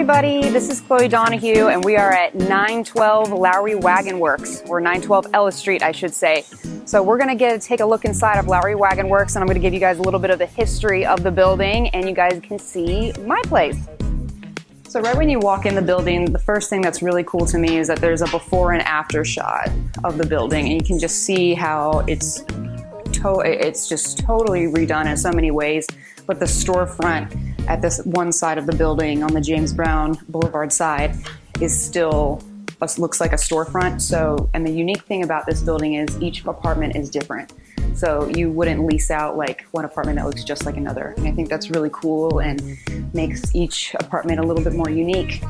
everybody, this is Chloe Donahue and we are at 912 Lowrey Wagon Works, or 912 Ellis Street I should say. So we're going to take a look inside of Lowrey Wagon Works, and I'm going to give you guys a little bit of the history of the building and you guys can see my place. So right when you walk in the building, the first thing that's really cool to me is that there's a before and after shot of the building, and you can just see how it's just totally redone in so many ways. But the storefront at this one side of the building on the James Brown Boulevard side is still looks like a storefront. So, and the unique thing about this building is each apartment is different. So you wouldn't lease out like one apartment that looks just like another. And I think that's really cool and makes each apartment a little bit more unique.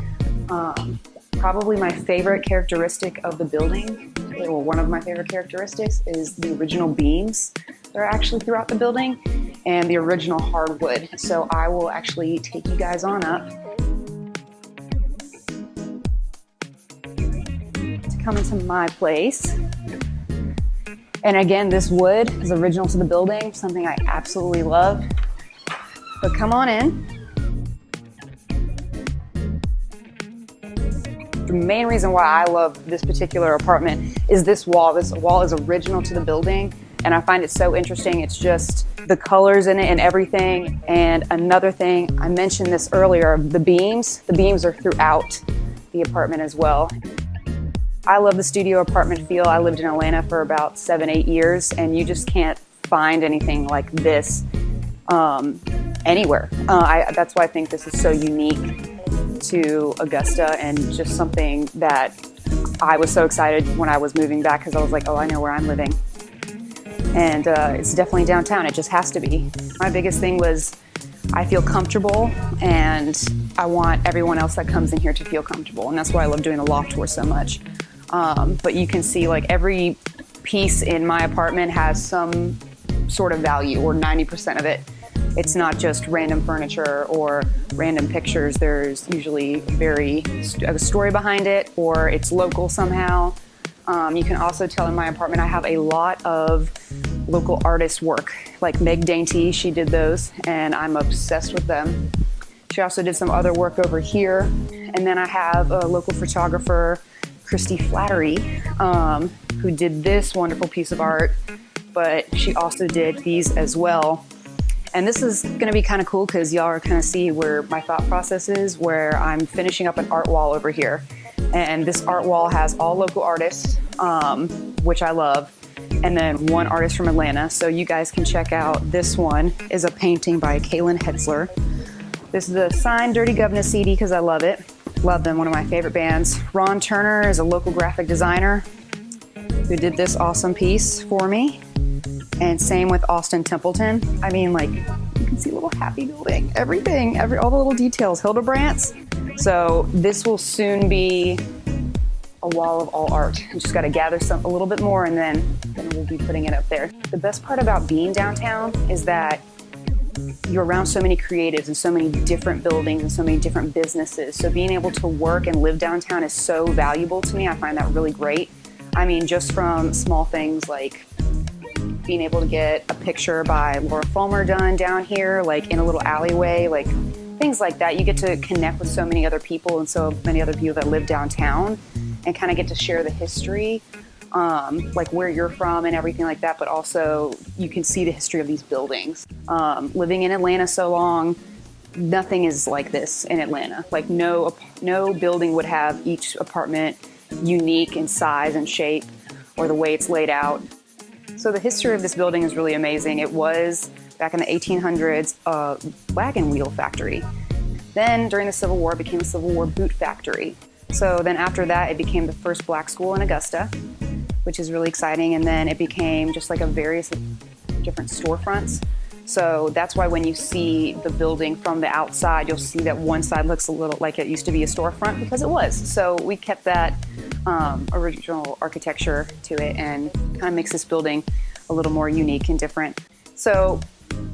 Probably my favorite characteristic of the building, or one of my favorite characteristics, is the original beams that are actually throughout the building and the original hardwood. So I will actually take you guys on up to come into my place. And again, this wood is original to the building, something I absolutely love. But come on in. The main reason why I love this particular apartment is this wall. This wall is original to the building, and I find it so interesting. It's just the colors in it and everything. And another thing, I mentioned this earlier, the beams. The beams are throughout the apartment as well. I love the studio apartment feel. I lived in Atlanta for about 7-8 years, and you just can't find anything like this anywhere. That's why I think this is so unique to Augusta, and just something that I was so excited when I was moving back, because I was like, oh, I know where I'm living. And it's definitely downtown. It just has to be. My biggest thing was I feel comfortable, and I want everyone else that comes in here to feel comfortable. And that's why I love doing the loft tour so much. But you can see like every piece in my apartment has some sort of value, or 90% of it. It's not just random furniture or random pictures. There's usually a story behind it, or it's local somehow. You can also tell in my apartment I have a lot of local artist work, like Meg Dainty, she did those, and I'm obsessed with them. She also did some other work over here. And then I have a local photographer, Christy Flattery, who did this wonderful piece of art, but she also did these as well. And this is gonna be kind of cool because y'all are kind of see where my thought process is, where I'm finishing up an art wall over here. And this art wall has all local artists, which I love, and then one artist from Atlanta. So you guys can check out, this one is a painting by Kaylin Hetzler. This is a signed Dirty Governor CD because I love it. Love them, one of my favorite bands. Ron Turner is a local graphic designer who did this awesome piece for me. And same with Austin Templeton. I mean, like, you can see a little happy building, everything, all the little details, Hildebrands. So this will soon be a wall of all art. You just gotta gather a little bit more, and then we'll be putting it up there. The best part about being downtown is that you're around so many creatives and so many different buildings and so many different businesses. So being able to work and live downtown is so valuable to me. I find that really great. I mean, just from small things like being able to get a picture by Laura Fulmer done down here, like in a little alleyway, like things like that. You get to connect with so many other people and so many other people that live downtown, and kind of get to share the history, like where you're from and everything like that. But also you can see the history of these buildings. Living in Atlanta so long, nothing is like this in Atlanta. Like no building would have each apartment unique in size and shape, or the way it's laid out. So the history of this building is really amazing. It was, back in the 1800s, a wagon wheel factory. Then during the Civil War, it became a Civil War boot factory. So then after that, it became the first black school in Augusta, which is really exciting. And then it became just like a various different storefronts. So that's why when you see the building from the outside, you'll see that one side looks a little like it used to be a storefront, because it was. So we kept that original architecture to it, and kind of makes this building a little more unique and different. So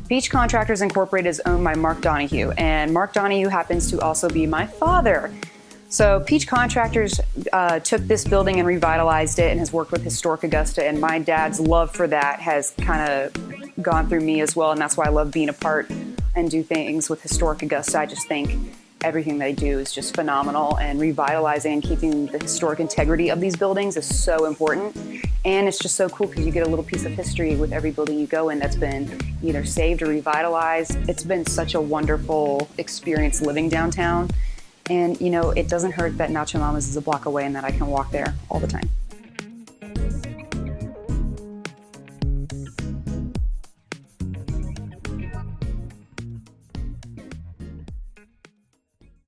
Beach Contractors Incorporated is owned by Mark Donahue, and Mark Donahue happens to also be my father. So Peach Contractors took this building and revitalized it, and has worked with Historic Augusta, and my dad's love for that has kind of gone through me as well, and that's why I love being a part and do things with Historic Augusta. I just think everything they do is just phenomenal, and revitalizing and keeping the historic integrity of these buildings is so important. And it's just so cool because you get a little piece of history with every building you go in that's been either saved or revitalized. It's been such a wonderful experience living downtown. And, you know, it doesn't hurt that Nacho Mama's is a block away and that I can walk there all the time.